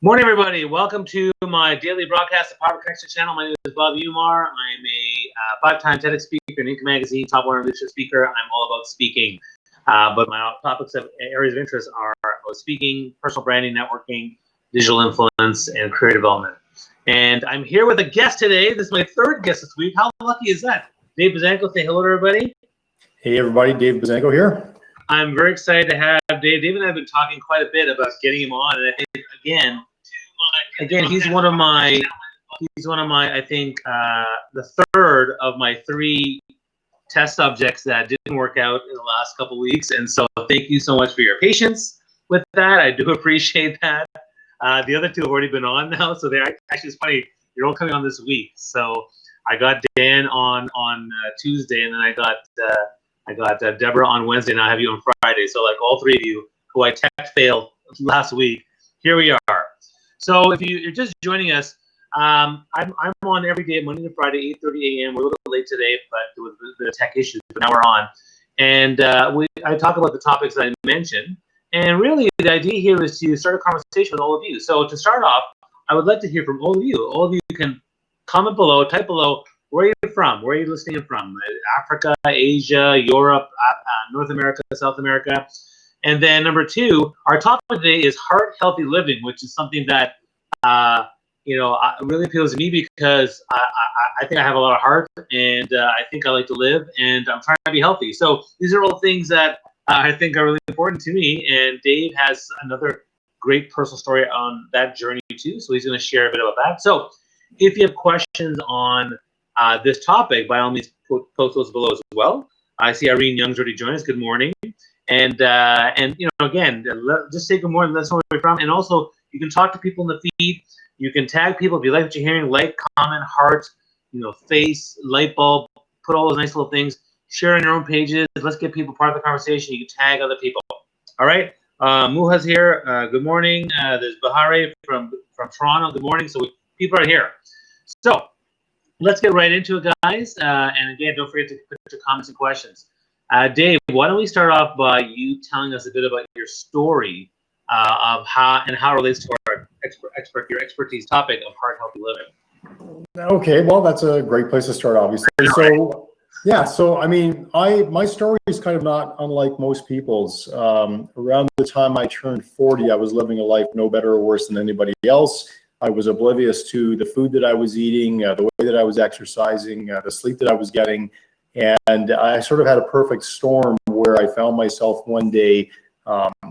Morning, everybody. Welcome to my daily broadcast of Power Connection channel. My name is Bob Umar. I'm a five-time TEDx speaker, an Inc. magazine, top 100 leadership speaker. I'm all about speaking, but my topics of areas of interest are speaking, personal branding, networking, digital influence, and career development. And I'm here with a guest today. This is my third guest this week. How lucky is that? Dave Buzanko, say hello to everybody. Hey, everybody. Dave Buzanko here. I'm very excited to have Dave. Dave and I have been talking quite a bit about getting him on, and I think again, he's one of my, I think, the third of my 3 test subjects that didn't work out in the last couple of weeks. And so thank you so much for your patience with that. I do appreciate that. The other 2 have already been on now. So they're actually, it's funny, you're all coming on this week. So I got Dan on Tuesday, and then I got Deborah on Wednesday, and I have you on Friday. So like all 3 of you who I tech failed last week, here we are. So if you're just joining us, I'm on every day, Monday to Friday, 8:30 a.m. We're a little bit late today, but with the tech issues, but now we're on. And I talk about the topics that I mentioned. And really, the idea here is to start a conversation with all of you. So to start off, I would like to hear from all of you. All of you can comment below, type below, where are you from? Where are you listening from? Africa, Asia, Europe, North America, South America. And then number 2, our topic today is heart healthy living, which is something that really appeals to me because I think I have a lot of heart, and I think I like to live, and I'm trying to be healthy. So these are all things that I think are really important to me. And Dave has another great personal story on that journey too, so he's going to share a bit about that. So if you have questions on this topic, by all means, post those below as well. I see Irene Young's already joined us. Good morning. And again, just say good morning. Let us know where you're from. And also, you can talk to people in the feed. You can tag people if you like what you're hearing. Like, comment, heart, face, light bulb. Put all those nice little things. Share on your own pages. Let's get people part of the conversation. You can tag other people. All right. Muha's here. Good morning. There's Bahare from Toronto. Good morning. So people are here. So let's get right into it, guys. And again, don't forget to put your comments and questions. Dave, why don't we start off by you telling us a bit about your story of how it relates to our your expertise topic of heart healthy living. Okay, well, that's a great place to start, obviously. So, yeah, so I mean, my story is kind of not unlike most people's. Around the time I turned 40, I was living a life no better or worse than anybody else. I was oblivious to the food that I was eating, the way that I was exercising, the sleep that I was getting. And I sort of had a perfect storm where I found myself one day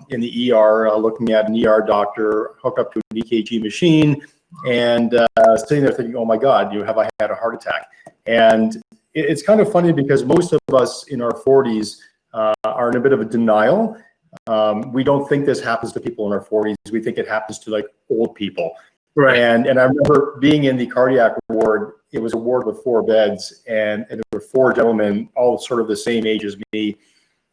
in the ER, looking at an ER doctor, hooked up to an EKG machine, and sitting there thinking, oh my God, have I had a heart attack? And it's kind of funny because most of us in our 40s are in a bit of a denial. We don't think this happens to people in our 40s. We think it happens to like old people. Right. And I remember being in the cardiac ward. It was a ward with 4 beds, and there were 4 gentlemen, all sort of the same age as me.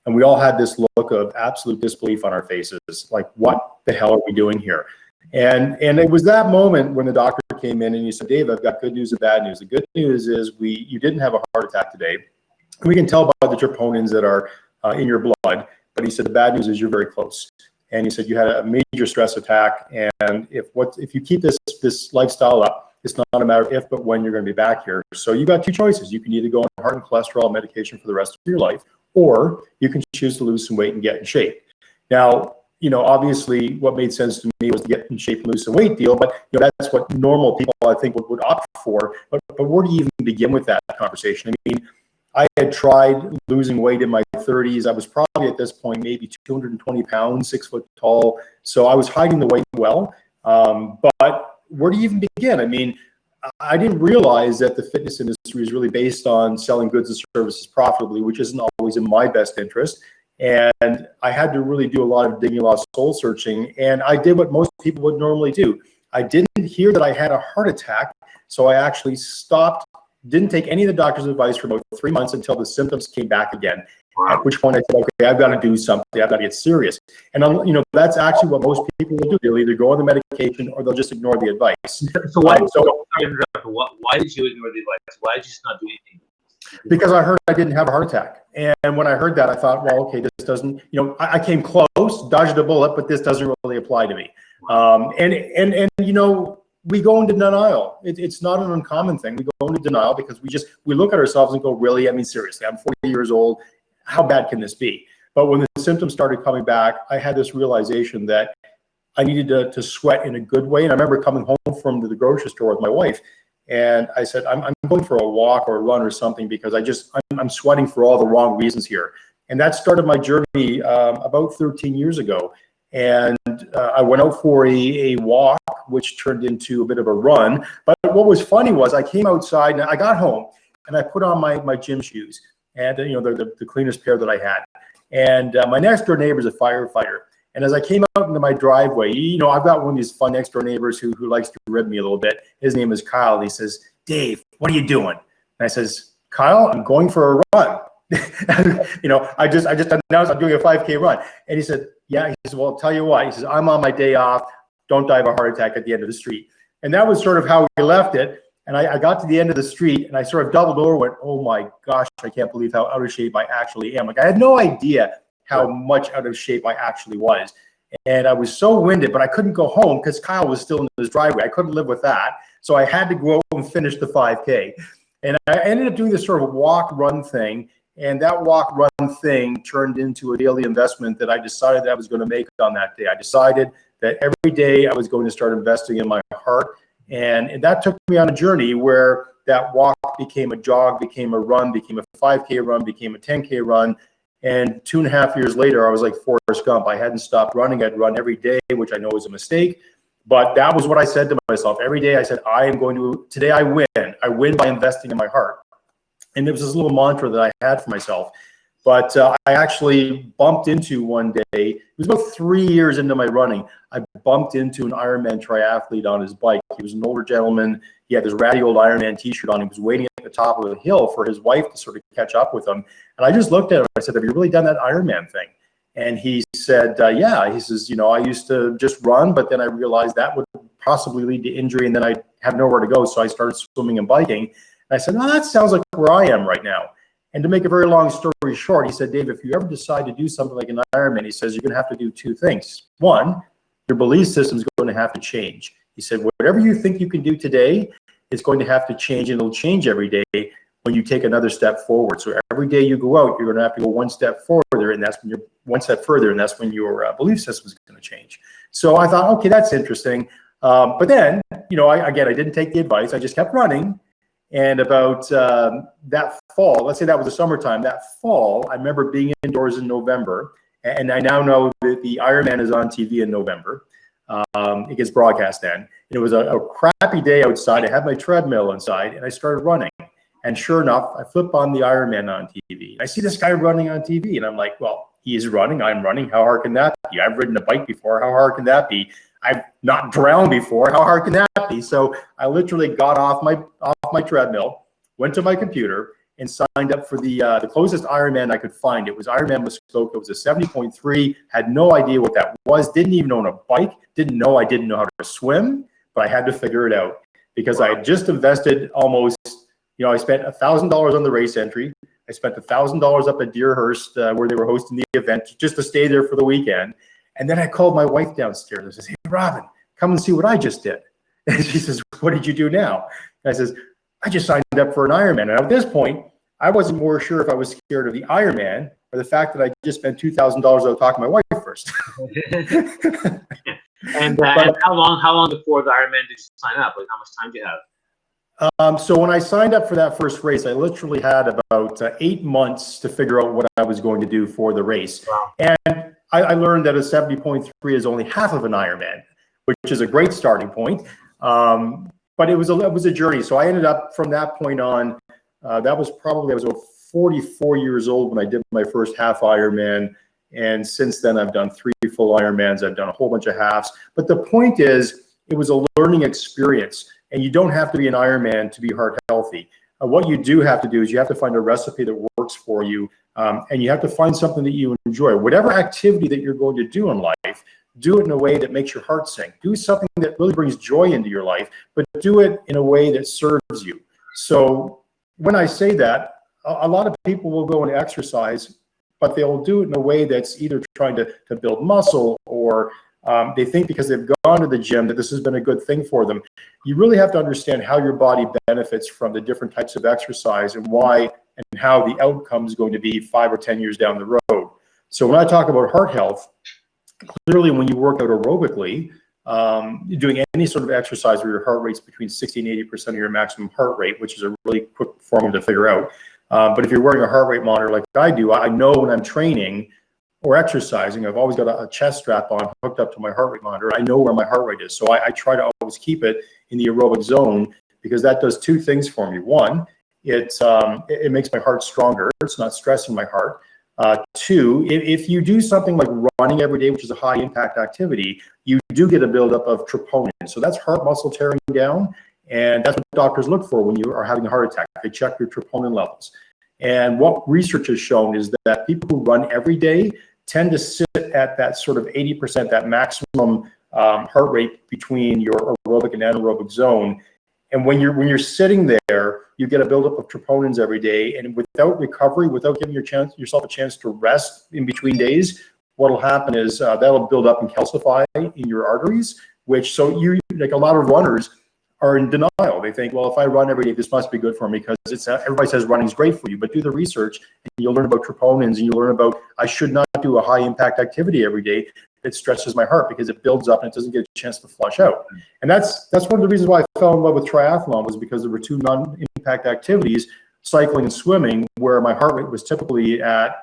And we all had this look of absolute disbelief on our faces, like, what the hell are we doing here? And it was that moment when the doctor came in and he said, Dave, I've got good news and bad news. The good news is you didn't have a heart attack today. We can tell by the troponins that are in your blood, but he said the bad news is you're very close. And he said you had a major stress attack, and if you keep this lifestyle up, it's not a matter of if, but when you're going to be back here. So you got 2 choices. You can either go on heart and cholesterol medication for the rest of your life, or you can choose to lose some weight and get in shape. Now, obviously what made sense to me was to get in shape and lose some weight deal, but that's what normal people, I think, would opt for. But where do you even begin with that conversation? I mean, I had tried losing weight in my 30s. I was probably at this point maybe 220 pounds, 6 foot tall. So I was hiding the weight well. But where do you even begin? I mean, I didn't realize that the fitness industry is really based on selling goods and services profitably, which isn't always in my best interest. And I had to really do a lot of digging, a lot of soul searching. And I did what most people would normally do. I didn't hear that I had a heart attack. So I actually stopped, didn't take any of the doctor's advice for about 3 months until the symptoms came back again. At which point I said, okay, I've got to do something. I've got to get serious. And that's actually what most people will do. They'll either go on the medication or they'll just ignore the advice. So why did you ignore the advice? Why did you just not do anything? Because I heard I didn't have a heart attack. And when I heard that, I thought, well, okay, this doesn't, I came close, dodged a bullet, but this doesn't really apply to me. And you know, we go into denial. It's not an uncommon thing. We go into denial because we look at ourselves and go, really? I mean, seriously, I'm 40 years old. How bad can this be? But when the symptoms started coming back, I had this realization that I needed to sweat in a good way. And I remember coming home from the grocery store with my wife, and I said, I'm going for a walk or a run or something because I'm sweating for all the wrong reasons here. And that started my journey about 13 years ago. And I went out for a walk, which turned into a bit of a run. But what was funny was I came outside and I got home and I put on my gym shoes, and you know, the cleanest pair that I had. And my next door neighbor is a firefighter. And as I came out into my driveway, you know, I've got one of these fun next door neighbors who likes to rib me a little bit. His name is Kyle. And he says, Dave, what are you doing? And I says, Kyle, I'm going for a run. You know, I just announced I'm doing a 5K run. And he said, yeah. He says, well, I'll tell you what. He says, I'm on my day off. Don't die of a heart attack at the end of the street. And that was sort of how we left it. And I got to the end of the street and I sort of doubled over, went, oh my gosh, I can't believe how out of shape I actually am. Like, I had no idea how much out of shape I actually was. And I was so winded, but I couldn't go home because Kyle was still in his driveway. I couldn't live with that. So I had to go out and finish the 5K. And I ended up doing this sort of walk-run thing. And that walk-run thing turned into a daily investment that I decided that I was going to make on that day. I decided that every day I was going to start investing in my heart. And that took me on a journey where that walk became a jog, became a run, became a 5K run, became a 10K run. And 2.5 years later, I was like Forrest Gump. I hadn't stopped running. I'd run every day, which I know is a mistake. But that was what I said to myself. Every day I said, today I win. I win by investing in my heart. And there was this little mantra that I had for myself. But I actually bumped into one day, it was about 3 years into my running, I bumped into an Ironman triathlete on his bike. He was an older gentleman. He had this ratty old Ironman t-shirt on. He was waiting at the top of the hill for his wife to sort of catch up with him. And I just looked at him. I said, have you really done that Ironman thing? And he said, yeah. He says, you know, I used to just run, but then I realized that would possibly lead to injury and then I'd have nowhere to go. So I started swimming and biking. And I said, oh, that sounds like where I am right now. And to make a very long story short, he said, Dave, if you ever decide to do something like an Ironman, he says, you're going to have to do two things. One, your belief system is going to have to change. He said, whatever you think you can do today, it's going to have to change, and it'll change every day when you take another step forward. So every day you go out, you're going to have to go one step further, and that's when you're one step further, and that's when your belief system is going to change. So I thought, okay, that's interesting. But then, you know, I didn't take the advice. I just kept running. And about that fall, let's say that was the summertime, that fall, I remember being indoors in November, and I now know that the Ironman is on TV in November. It gets broadcast then. And it was a crappy day outside. I had my treadmill inside, and I started running. And sure enough, I flip on the Ironman on TV. I see this guy running on TV, and I'm like, well, he is running, I'm running. How hard can that be? I've ridden a bike before. How hard can that be? I've not drowned before. How hard can that be? So I literally got off my treadmill, went to my computer, and signed up for the closest Ironman I could find. It was Ironman Muskoka. It was a 70.3. Had no idea what that was. Didn't even own a bike. I didn't know how to swim, but I had to figure it out because I had just invested almost. You know, I spent $1,000 on the race entry. I spent $1,000 up at Deerhurst where they were hosting the event just to stay there for the weekend. And then I called my wife downstairs. I said, hey, Robin, come and see what I just did. And she says, what did you do now? And I says, I just signed up for an Ironman. And at this point, I wasn't more sure if I was scared of the Ironman or the fact that I just spent $2,000 out talking to my wife first. And how long before the Ironman did you sign up? Like, how much time do you have? So when I signed up for that first race, I literally had about 8 months to figure out what I was going to do for the race. Wow. And I learned that a 70.3 is only half of an Ironman, which is a great starting point. But it was a journey. So I ended up from that point on, I was about 44 years old when I did my first half Ironman. And since then, I've done 3 full Ironmans. I've done a whole bunch of halves. But the point is, it was a learning experience. And you don't have to be an Ironman to be heart healthy. What you do have to do is you have to find a recipe that works for you. And you have to find something that you enjoy. Whatever activity that you're going to do in life, do it in a way that makes your heart sing. Do something that really brings joy into your life, but do it in a way that serves you. So when I say that, a lot of people will go and exercise, but they'll do it in a way that's either trying to build muscle or They think because they've gone to the gym that this has been a good thing for them. You really have to understand how your body benefits from the different types of exercise and why and how the outcome is going to be 5 or 10 years down the road. So when I talk about heart health, clearly when you work out aerobically, doing any sort of exercise where your heart rate's between 60 and 80% of your maximum heart rate, which is a really quick formula to figure out. But if you're wearing a heart rate monitor like I do, I know when I'm training or exercising, I've always got a chest strap on hooked up to my heart rate monitor. I know where my heart rate is. So I try to always keep it in the aerobic zone because that does two things for me. One, it makes my heart stronger. It's not stressing my heart. Two, if you do something like running every day, which is a high impact activity, you do get a buildup of troponin. So that's heart muscle tearing down. And that's what doctors look for when you are having a heart attack. They check your troponin levels. And what research has shown is that people who run every day tend to sit at that sort of 80%, that maximum heart rate between your aerobic and anaerobic zone. And when you're sitting there, you get a buildup of troponins every day, and without recovery, without giving yourself a chance to rest in between days, what'll happen is that'll build up and calcify in your arteries. So you, like a lot of runners, are in denial. They think, well, if I run every day, this must be good for me because everybody says running is great for you. But do the research, and you'll learn about troponins, and you'll learn about I should not do a high impact activity every day. It stresses my heart because it builds up and it doesn't get a chance to flush out. And that's one of the reasons why I fell in love with triathlon, was because there were two non-impact activities, cycling and swimming, where my heart rate was typically at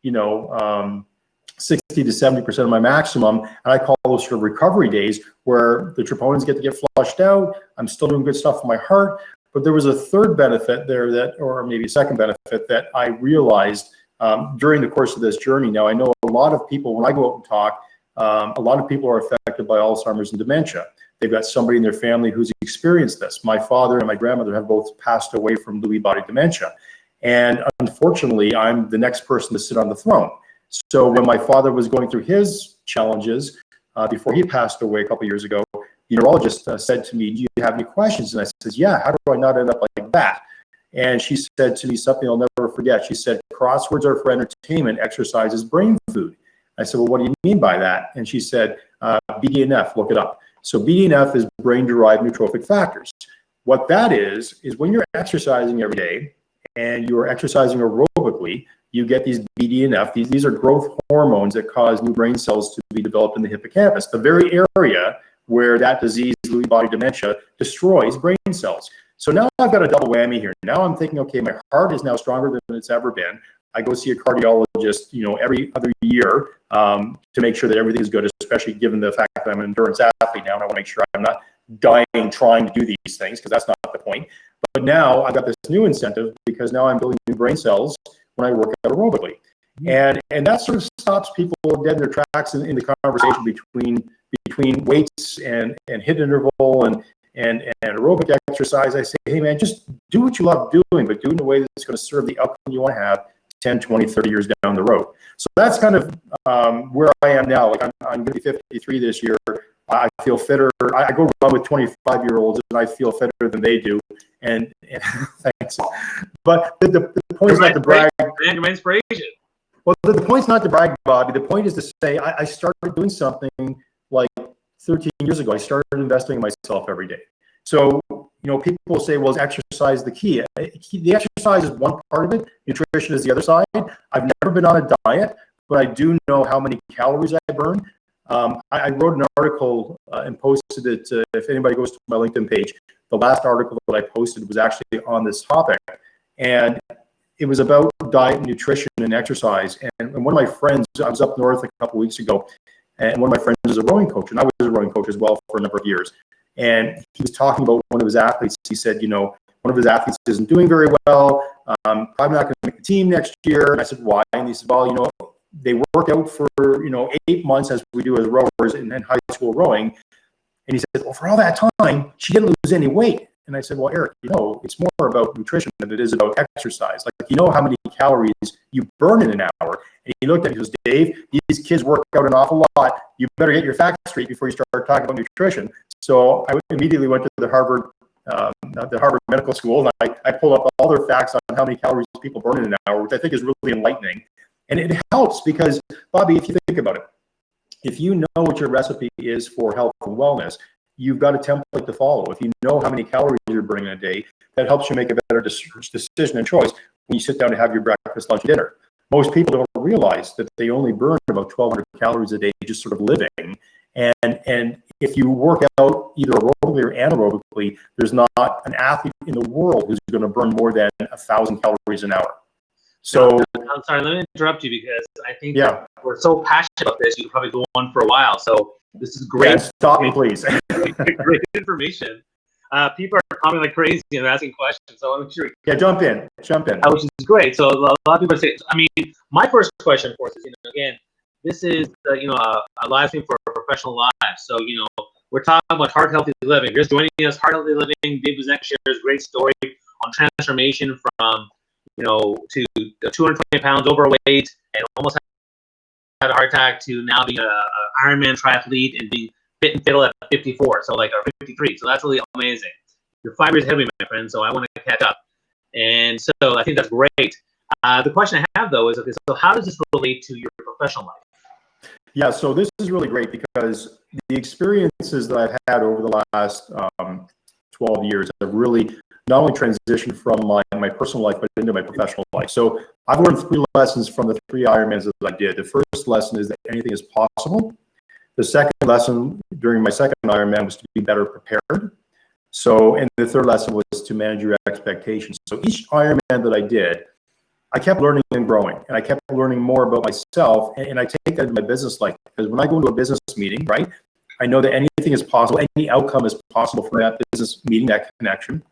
60 to 70% of my maximum. And I call those sort of recovery days where the troponins get flushed out. I'm still doing good stuff for my heart. But there was a third benefit there or maybe a second benefit that I realized during the course of this journey. Now, I know a lot of people, when I go out and talk, a lot of people are affected by Alzheimer's and dementia. They've got somebody in their family who's experienced this. My father and my grandmother have both passed away from Lewy body dementia. And unfortunately, I'm the next person to sit on the throne. So when my father was going through his challenges before he passed away a couple of years ago, the neurologist said to me, do you have any questions? And I said, yeah, how do I not end up like that? And she said to me something I'll never forget. She said, crosswords are for entertainment, exercise is brain food. I said, well, what do you mean by that? And she said, BDNF, look it up. So BDNF is brain-derived neurotrophic factors. What that is when you're exercising every day and you're exercising aerobically, you get these BDNF. These are growth hormones that cause new brain cells to be developed in the hippocampus, the very area where that disease, Lewy body dementia, destroys brain cells. So now I've got a double whammy here. Now I'm thinking, okay, my heart is now stronger than it's ever been. I go see a cardiologist, every other year to make sure that everything is good, especially given the fact that I'm an endurance athlete now, and I want to make sure I'm not dying trying to do these things, because that's not the point. But now I've got this new incentive because now I'm building new brain cells when I work out aerobically. And that sort of stops people dead in their tracks in the conversation between weights and HIIT interval and aerobic exercise. I say, hey man, just do what you love doing, but do it in a way that's going to serve the outcome you want to have 10, 20, 30 years down the road. So that's kind of where I am now. Like I'm going to be 53 this year. I feel fitter. I go run with 25-year-olds and I feel fitter than they do. And thanks. But the point is not to brag. Your inspiration. Well, the point's not to brag, Bobby. The point is to say I started doing something like 13 years ago. I started investing in myself every day. So, people say, well, is exercise the key? The exercise is one part of it. Nutrition is the other side. I've never been on a diet, but I do know how many calories I burn. I wrote an article and posted it. If anybody goes to my LinkedIn page, the last article that I posted was actually on this topic. And it was about diet, nutrition, and exercise. And one of my friends, I was up north a couple of weeks ago, and one of my friends is a rowing coach, and I was a rowing coach as well for a number of years. And he was talking about one of his athletes. He said, one of his athletes isn't doing very well. Probably not going to make the team next year. And I said, why? And he said, well, they work out for, 8 months as we do as rowers in high school rowing. And he said, well, for all that time, she didn't lose any weight. And I said, well, Eric, it's more about nutrition than it is about exercise. Like, how many calories you burn in an hour. And he looked at me and goes, Dave, these kids work out an awful lot. You better get your facts straight before you start talking about nutrition. So I immediately went to the Harvard Medical School, and I pulled up all their facts on how many calories people burn in an hour, which I think is really enlightening. And it helps because, Bobby, if you think about it, if you know what your recipe is for health and wellness, you've got a template to follow. If you know how many calories you're burning a day, that helps you make a better decision and choice when you sit down to have your breakfast, lunch, and dinner. Most people don't realize that they only burn about 1,200 calories a day just sort of living. And if you work out either aerobically or anaerobically, there's not an athlete in the world who's going to burn more than 1,000 calories an hour. So I'm sorry, let me interrupt you because I think that we're so passionate about this. You could probably go on for a while. So this is great. Yeah, stop me, please. Great information. People are commenting like crazy and asking questions. So I'm sure. Yeah, jump in. Which is great. So a lot of people say. I mean, my first question, of course, is again, this is a live stream for professional lives. So we're talking about heart healthy living. Just joining us, heart healthy living. Dave Buzanko shares a great story on transformation from to 220 pounds overweight and almost had a heart attack to now being an Ironman triathlete and being fit and fiddle at 54, so or 53. So that's really amazing. You're 5 years ahead of me, my friend. So I want to catch up, and so I think that's great. The question I have though is, okay, so how does this relate to your professional life? Yeah, so this is really great because the experiences that I've had over the last 12 years have really not only transitioned from my personal life, but into my professional life. So I've learned 3 lessons from the 3 Ironmans that I did. The first lesson is that anything is possible. The second lesson during my second Ironman was to be better prepared. So, and the third lesson was to manage your expectations. So each Ironman that I did, I kept learning and growing, and I kept learning more about myself, and I take that in my business life, because when I go into a business meeting, right, I know that anything is possible, any outcome is possible from that business meeting, that connection.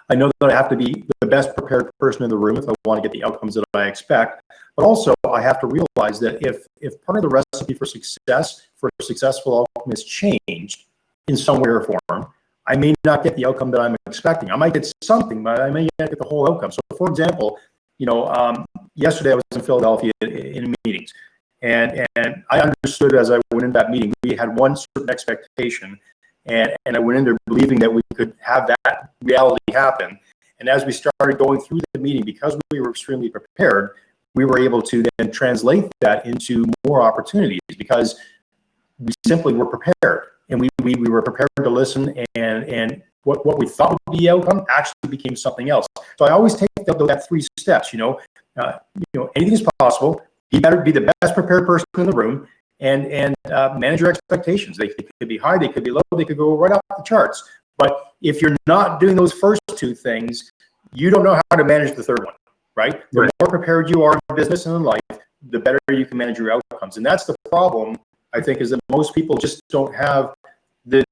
I know that I have to be the best prepared person in the room if I want to get the outcomes that I expect, but also I have to realize that if part of the recipe for success, for a successful outcome is changed in some way or form, I may not get the outcome that I'm expecting. I might get something, but I may not get the whole outcome. So for example, yesterday I was in Philadelphia in meetings, and I understood as I went into that meeting, we had one certain expectation, and I went in there believing that we could have that reality happen. And as we started going through the meeting, because we were extremely prepared, we were able to then translate that into more opportunities because we simply were prepared, and we were prepared to listen, and what we thought would be the outcome actually became something else. So I always take that 3 steps. Anything is possible. Be the best prepared person in the room, and manage your expectations. They could be high, they could be low, they could go right off the charts. But if you're not doing those first 2 things, you don't know how to manage the third one, right? The more prepared you are in business and in life, the better you can manage your outcomes. And that's the problem, I think, is that most people just don't have the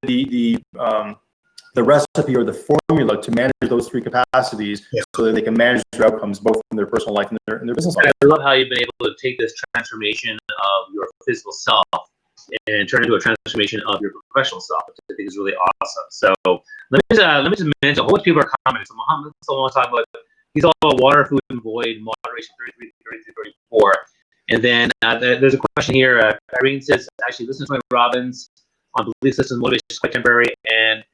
recipe or the formula to manage those 3 capacities, so that they can manage their outcomes both in their personal life and their business life. I love how you've been able to take this transformation of your physical self and turn it into a transformation of your professional self, which I think is really awesome. So let me just mention, a whole bunch of people are commenting. So Muhammad wants to talk about, he's all about water, food, and void, moderation, 33, 33, 34. And then there's a question here. Irene says, actually, listen to Tony Robbins on belief system motivation is quite temporary. And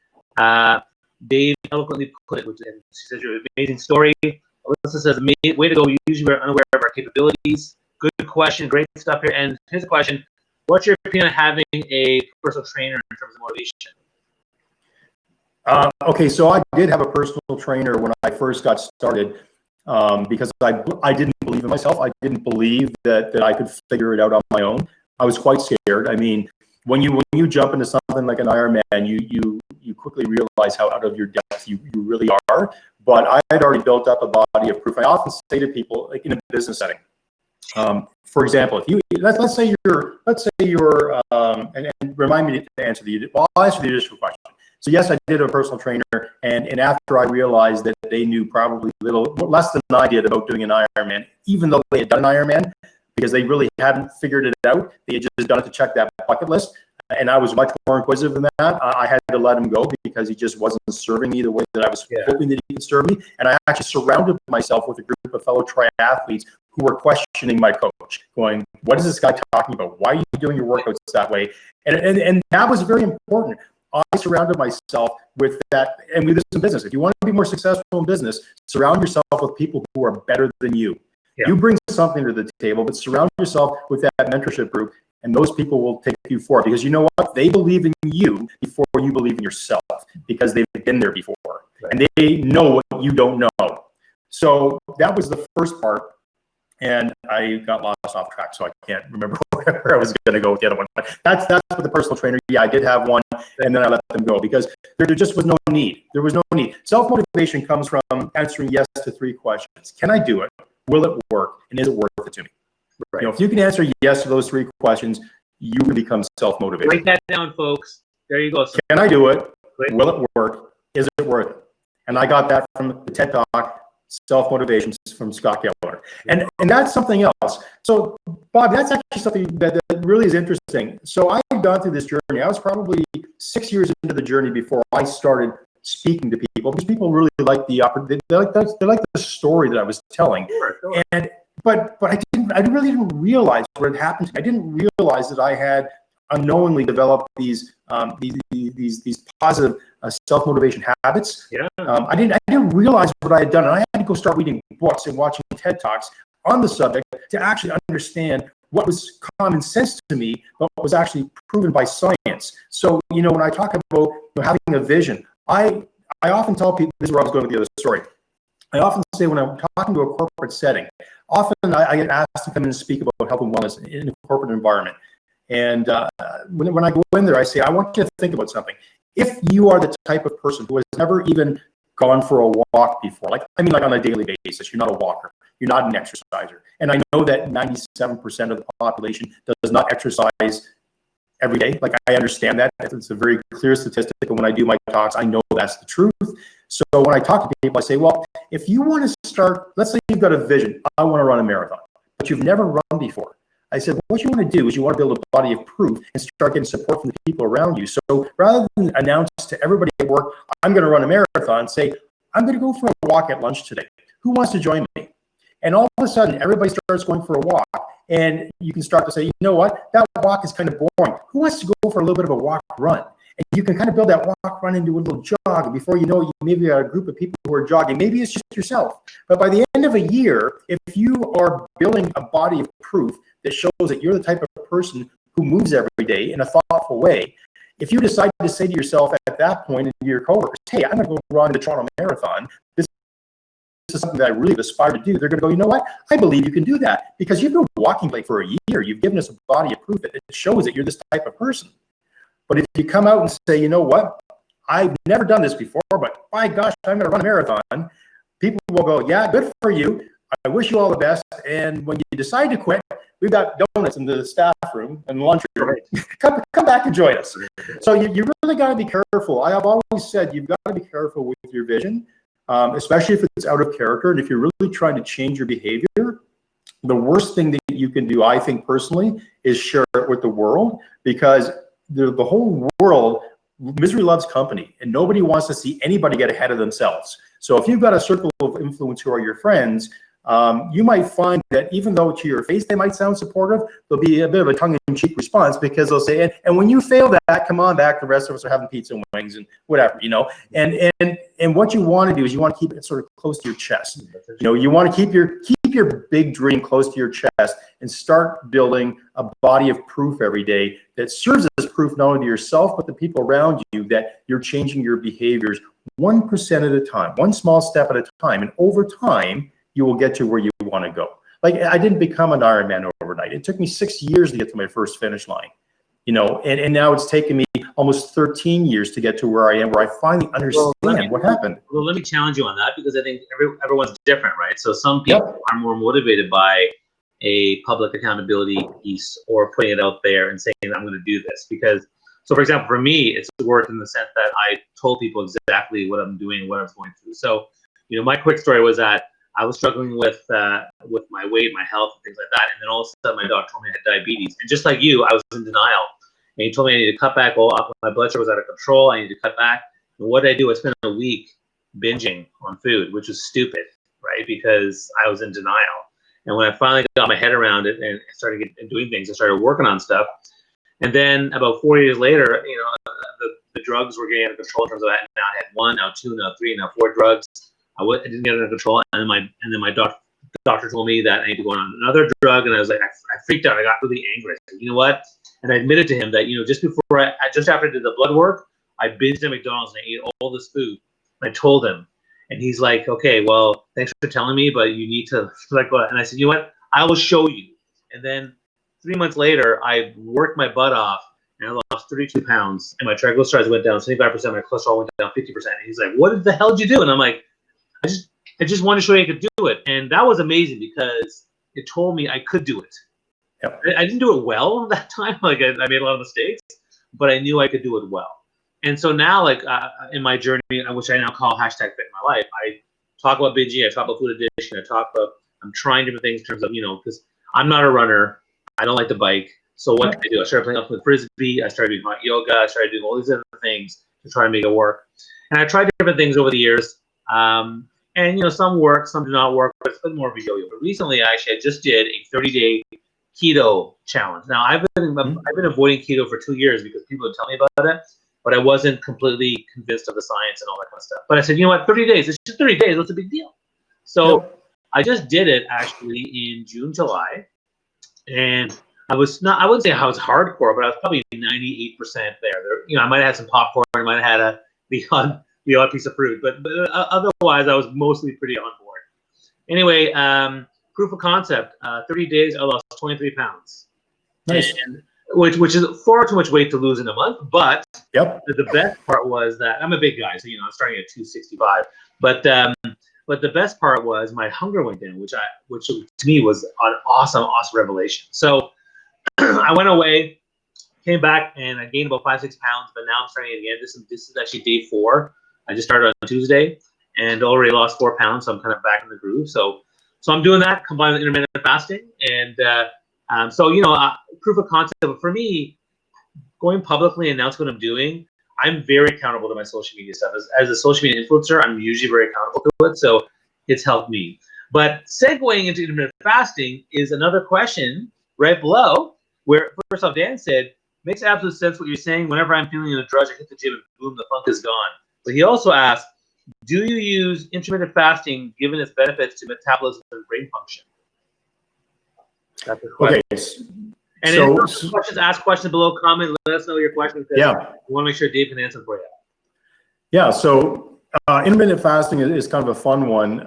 Dave eloquently put it, which she says, your amazing story. Alyssa says, way to go. Usually we're unaware of our capabilities. Good question. Great stuff here. And here's a question. What's your opinion on having a personal trainer in terms of motivation? Okay, so I did have a personal trainer when I first got started, because I didn't believe in myself. I didn't believe that I could figure it out on my own. I was quite scared. I mean, when you jump into something like an Ironman, you quickly realize how out of your depth you really are. But I had already built up a body of proof. I often say to people, like in a business setting, for example, if let's say you're and remind me to answer I'll answer the additional question. So yes, I did a personal trainer, and after I realized that they knew probably less than I did about doing an Ironman, even though they had done an Ironman, because they really hadn't figured it out. They had just done it to check that bucket list. And I was much more inquisitive than that. I had to let him go because he just wasn't serving me the way that I was hoping that he could serve me. And I actually surrounded myself with a group of fellow triathletes who were questioning my coach, going, what is this guy talking about? Why are you doing your workouts that way? And that was very important. I surrounded myself with that, and we do this in business. If you want to be more successful in business, surround yourself with people who are better than you. Yeah. You bring something to the table, but surround yourself with that mentorship group. And those people will take you forward because you know what? They believe in you before you believe in yourself because they've been there before. Right. And they know what you don't know. So that was the first part. And I got lost off track, so I can't remember where I was going to go with the other one. But that's with the personal trainer. Yeah, I did have one, and then I let them go because there just was no need. There was no need. Self-motivation comes from answering yes to 3 questions. Can I do it? Will it work? And is it worth it to me? Right. You know, if you can answer yes to those 3 questions, you can become self-motivated. Write that down, folks. There you go. Can I do it? Great. Will it work? Is it worth it? And I got that from the TED Talk, Self-Motivation from Scott Keller. And that's something else. So, Bob, that's actually something that really is interesting. So I've gone through this journey. I was probably 6 years into the journey before I started speaking to people because people really like they like the story that I was telling. Sure. And but I really didn't realize what had happened to me. I didn't realize that I had unknowingly developed these positive self-motivation habits. Yeah. I didn't realize what I had done, and I had to go start reading books and watching TED Talks on the subject to actually understand what was common sense to me, but was actually proven by science. So, you know, when I talk about having a vision, I often tell people, this is where I was going with the other story. I often say when I'm talking to a corporate setting, often I get asked to come in and speak about health and wellness in a corporate environment. And when I go in there, I say, I want you to think about something. If you are the type of person who has never even gone for a walk before, like on a daily basis, you're not a walker, you're not an exerciser. And I know that 97% of the population does not exercise every day. Like, I understand that. It's a very clear statistic. And when I do my talks, I know that's the truth. So when I talk to people, I say, well, if you want to start, let's say you've got a vision, I want to run a marathon, but you've never run before. I said, what you want to do is you want to build a body of proof and start getting support from the people around you. So rather than announce to everybody at work, I'm going to run a marathon, say, I'm going to go for a walk at lunch today. Who wants to join me? And all of a sudden, everybody starts going for a walk. And you can start to say, you know what? That walk is kind of boring. Who wants to go for a little bit of a walk run? And you can kind of build that walk run into a little jog. And before you know it, you maybe got a group of people who are jogging. Maybe it's just yourself. But by the end of a year, if you are building a body of proof that shows that you're the type of person who moves every day in a thoughtful way, if you decide to say to yourself at that point and to your coworkers, hey, I'm going to go run the Toronto Marathon. This is something that I really aspire to do. They're going to go, you know what? I believe you can do that because you've been walking like for a year. You've given us a body of proof that it shows that you're this type of person. But if you come out and say, you know what? I've never done this before, but by gosh, I'm going to run a marathon. People will go, yeah, good for you. I wish you all the best. And when you decide to quit, we've got donuts in the staff room and lunchroom. Come back and join us. So you really got to be careful. I have always said you've got to be careful with your vision, especially if it's out of character. And if you're really trying to change your behavior, the worst thing that you can do, I think personally, is share it with the world because the whole world, misery loves company, and nobody wants to see anybody get ahead of themselves. So if you've got a circle of influence who are your friends, you might find that even though to your face they might sound supportive, there'll be a bit of a tongue-in-cheek response because they'll say, and when you fail that, come on back, the rest of us are having pizza and wings and whatever, you know. And what you want to do is you want to keep it sort of close to your chest. You know, you want to keep your big dream close to your chest and start building a body of proof every day that serves as proof not only to yourself but the people around you that you're changing your behaviors 1% at a time, one small step at a time, and over time you will get to where you want to go. Like, I didn't become an Ironman overnight. It took me 6 years to get to my first finish line, you know, and now it's taken me almost 13 years to get to where I am, where I finally understand what happened. Well, let me challenge you on that because I think everyone's different, right? So some people are more motivated by a public accountability piece or putting it out there and saying, I'm going to do this because, so for example, for me, it's worked in the sense that I told people exactly what I'm doing, what I was going through. So, you know, my quick story was that I was struggling with my weight, my health, and things like that. And then all of a sudden, my doctor told me I had diabetes. And just like you, I was in denial. And he told me I needed to cut back. My blood sugar was out of control. I needed to cut back. And what did I do? I spent a week binging on food, which was stupid, right? Because I was in denial. And when I finally got my head around it and started doing things, I started working on stuff. And then about 4 years later, you know, the drugs were getting out of control in terms of that. Now I had 1, now 2, now 3, now 4 drugs. I didn't get it under control, and then my doctor doctor told me that I need to go on another drug, and I was like, I freaked out. I got really angry. I said, you know what? And I admitted to him that, you know, just before just after I did the blood work, I binged at McDonald's and I ate all this food. And I told him, and he's like, okay, well, thanks for telling me, but you need to let go. And I said, you know what? I will show you. And then 3 months later, I worked my butt off, and I lost 32 pounds, and my triglycerides went down 75%, my cholesterol went down 50%. And he's like, what the hell did you do? And I'm like, I just wanted to show you I could do it. And that was amazing because it told me I could do it. Yep. I didn't do it well that time. Like I made a lot of mistakes, but I knew I could do it well. And so now, like in my journey, which I now call #fit my life, I talk about binging, I talk about food addiction, I'm trying different things in terms of, you know, because I'm not a runner, I don't like to bike. So what can I do? I started playing with frisbee, I started doing hot yoga, I started doing all these other things to try and make it work. And I tried different things over the years. And, you know, some work, some do not work, but it's been more of a yo-yo. But recently, actually, I just did a 30-day keto challenge. Now, I've been avoiding keto for 2 years because people would tell me about it, but I wasn't completely convinced of the science and all that kind of stuff. But I said, you know what, 30 days, it's just 30 days, what's a big deal? So I just did it, actually, in June, July. And I wouldn't say I was hardcore, but I was probably 98% there. You know, I might have had some popcorn, I might have had the odd piece of fruit, but otherwise I was mostly pretty on board. Anyway, proof of concept, 30 days, I lost 23 pounds. Nice. And, which is far too much weight to lose in a month, but the best part was that I'm a big guy, so, you know, I'm starting at 265, but the best part was my hunger went down, which to me was an awesome revelation. So I went away, came back, and I gained about 5-6 pounds, but now I'm starting again. This is actually day 4. I just started on Tuesday and already lost 4 pounds, so I'm kind of back in the groove. So I'm doing that combined with intermittent fasting, and so, you know, proof of concept. But for me, going publicly and announcing what I'm doing, I'm very accountable to my social media stuff. As a social media influencer, I'm usually very accountable to it, so it's helped me. But segueing into intermittent fasting is another question right below, where first off, Dan said, makes absolute sense what you're saying. Whenever I'm feeling in a drudge, I hit the gym and boom, the funk is gone. But he also asked, do you use intermittent fasting given its benefits to metabolism and brain function? That's the question. Okay. And so, questions, ask questions below, comment, let us know your questions. Yeah. We want to make sure Dave can answer for you. Yeah, so intermittent fasting is kind of a fun one,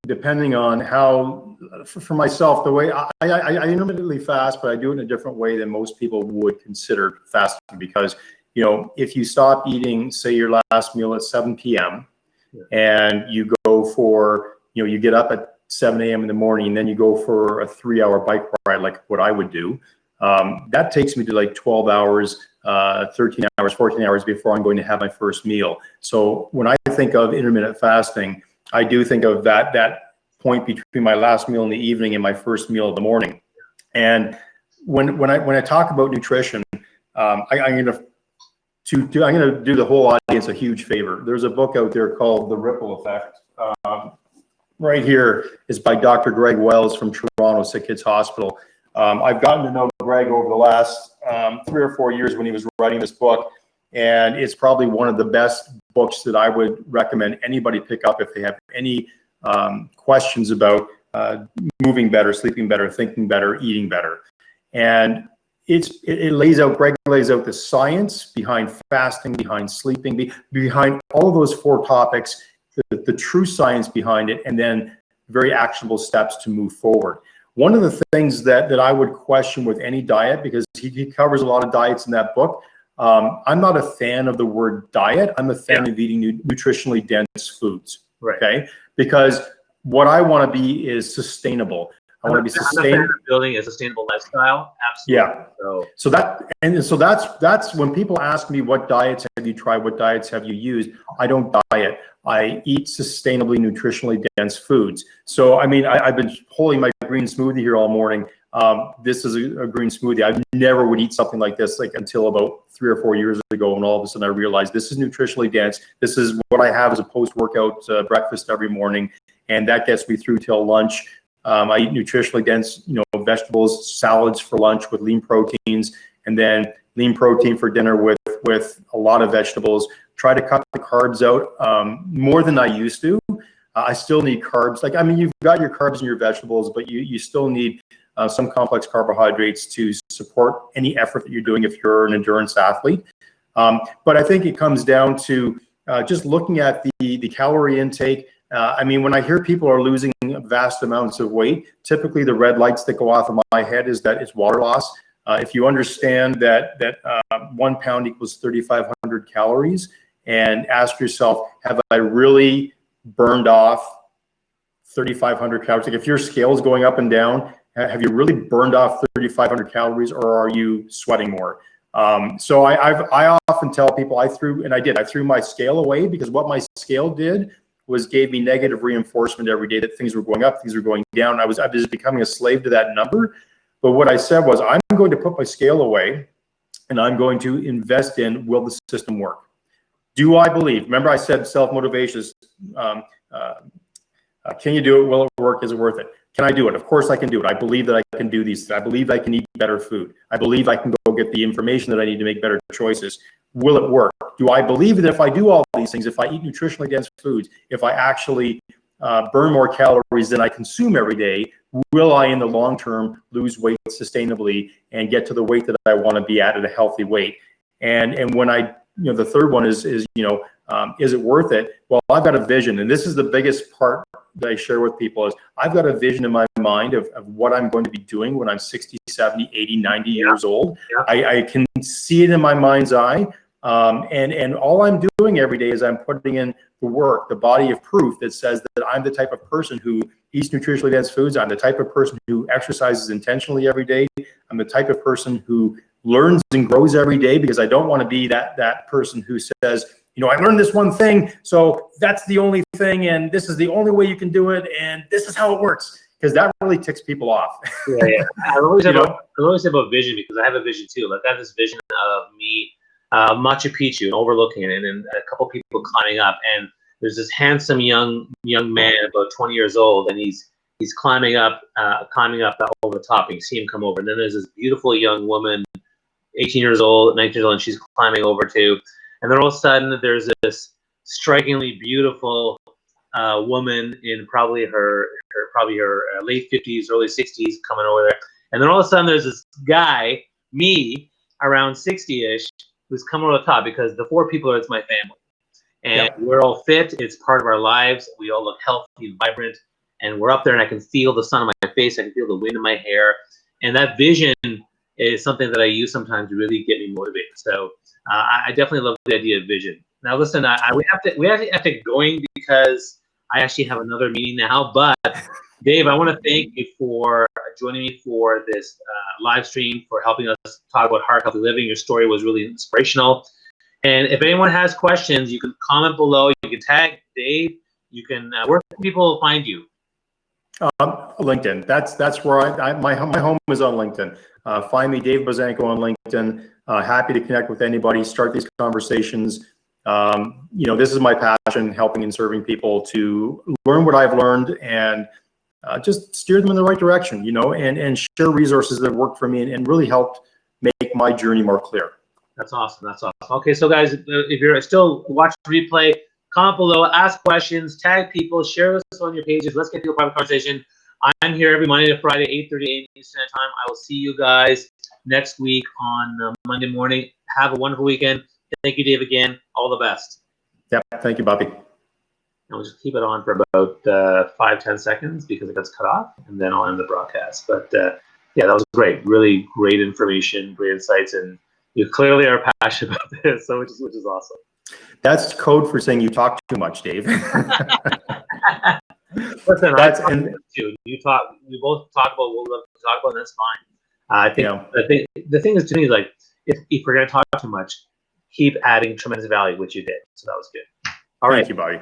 depending on how, for myself, the way I intermittently fast, but I do it in a different way than most people would consider fasting, because, you know, if you stop eating, say your last meal at 7 p.m. and you go for, you know, you get up at 7 a.m. in the morning, and then you go for a 3-hour bike ride, like what I would do, that takes me to like 12 hours, 13 hours, 14 hours before I'm going to have my first meal. So when I think of intermittent fasting, I do think of that point between my last meal in the evening and my first meal in the morning. And when I talk about nutrition, I'm going to do the whole audience a huge favor. There's a book out there called The Ripple Effect. Right here is by Dr. Greg Wells from Toronto Sick Kids Hospital. I've gotten to know Greg over the last 3 or 4 years when he was writing this book, and it's probably one of the best books that I would recommend anybody pick up if they have any questions about moving better, sleeping better, thinking better, eating better. And Greg lays out the science behind fasting, behind sleeping, behind all of those 4 topics, the true science behind it, and then very actionable steps to move forward. One of the things that I would question with any diet, because he covers a lot of diets in that book, I'm not a fan of the word diet. I'm a fan of eating nutritionally dense foods, okay? Because what I want to be is sustainable. I want to be sustainable. Building a sustainable lifestyle, absolutely. Yeah. So that's when people ask me, what diets have you tried? What diets have you used? I don't diet. I eat sustainably, nutritionally dense foods. So, I mean, I've been holding my green smoothie here all morning. This is a green smoothie. I never would eat something like this until about 3 or 4 years ago, and all of a sudden I realized this is nutritionally dense. This is what I have as a post-workout breakfast every morning, and that gets me through till lunch. I eat nutritionally dense, vegetables, salads for lunch with lean proteins, and then lean protein for dinner with a lot of vegetables. Try to cut the carbs out more than I used to. I still need carbs. Like, I mean, you've got your carbs and your vegetables, but you still need some complex carbohydrates to support any effort that you're doing if you're an endurance athlete. But I think it comes down to just looking at the calorie intake. I mean, when I hear people are losing vast amounts of weight, typically the red lights that go off in my head is that it's water loss. If you understand that 1 pound equals 3,500 calories, and ask yourself, have I really burned off 3,500 calories? Like, if your scale is going up and down, have you really burned off 3,500 calories, or are you sweating more? So I often tell people I threw my scale away, because what my scale did was gave me negative reinforcement every day that things were going up, things were going down. I was becoming a slave to that number. But what I said was, I'm going to put my scale away, and I'm going to invest in, will the system work? Do I believe? Remember, I said self-motivation is, can you do it? Will it work? Is it worth it? Can I do it? Of course I can do it. I believe that I can do these. I believe I can eat better food. I believe I can go get the information that I need to make better choices. Will it work? Do I believe that if I do all these things, if I eat nutritionally dense foods, if I actually burn more calories than I consume every day, will I in the long term lose weight sustainably and get to the weight that I want to be at a healthy weight? And when I, the third one is it worth it? Well, I've got a vision, and this is the biggest part that I share with people is I've got a vision in my mind of what I'm going to be doing when I'm 60, 70, 80, 90 years old. I can see it in my mind's eye. And all I'm doing every day is I'm putting in the work, the body of proof that says that I'm the type of person who eats nutritionally dense foods. I'm the type of person who exercises intentionally every day. I'm the type of person who learns and grows every day, because I don't want to be that person who says, I learned this one thing, so that's the only thing, and this is the only way you can do it, and this is how it works, because that really ticks people off. Yeah. I always have a vision, because I have a vision too. Like, I have this vision of me, Machu Picchu, and overlooking it, and then a couple people climbing up, and there's this handsome young man, about 20 years old, and he's climbing up over the top, and you see him come over, and then there's this beautiful young woman, 18 years old, 19 years old, and she's climbing over too. And then all of a sudden, there's this strikingly beautiful woman in probably her late 50s, early 60s, coming over there. And then all of a sudden, there's this guy, me, around 60-ish, who's coming over the top, because the four people it's my family. And we're all fit. It's part of our lives. We all look healthy and vibrant. And we're up there, and I can feel the sun on my face. I can feel the wind in my hair. And that vision is something that I use sometimes to really get me motivated. So I definitely love the idea of vision. Now, listen, we have to get going, because I actually have another meeting now. But Dave, I want to thank you for joining me for this live stream, for helping us talk about heart healthy living. Your story was really inspirational. And if anyone has questions, you can comment below. You can tag Dave. You can where can people find you? LinkedIn. That's where my home is on LinkedIn. Find me, Dave Buzanko, on LinkedIn. Happy to connect with anybody, start these conversations. This is my passion, helping and serving people to learn what I've learned and just steer them in the right direction, and share resources that work for me and really helped make my journey more clear. That's awesome. Okay, so guys, if you're still watching the replay, comment below, ask questions, tag people, share this on your pages. Let's get to a private conversation. I'm here every Monday to Friday, 8:30 a.m. Eastern Time. I will see you guys next week on Monday morning. Have a wonderful weekend. Thank you, Dave, again. All the best. Yep. Thank you, Bobby. And we'll just keep it on for about 5-10 seconds, because it gets cut off, and then I'll end the broadcast. But that was great. Really great information, great insights, and you clearly are passionate about this, so which is awesome. That's code for saying you talk too much, Dave. Listen, you talk. We both talk about what we love to talk about, and that's fine. I think the thing is, to me, is like, if we're going to talk too much, keep adding tremendous value, which you did. So that was good. All right. Thank you, Bobby.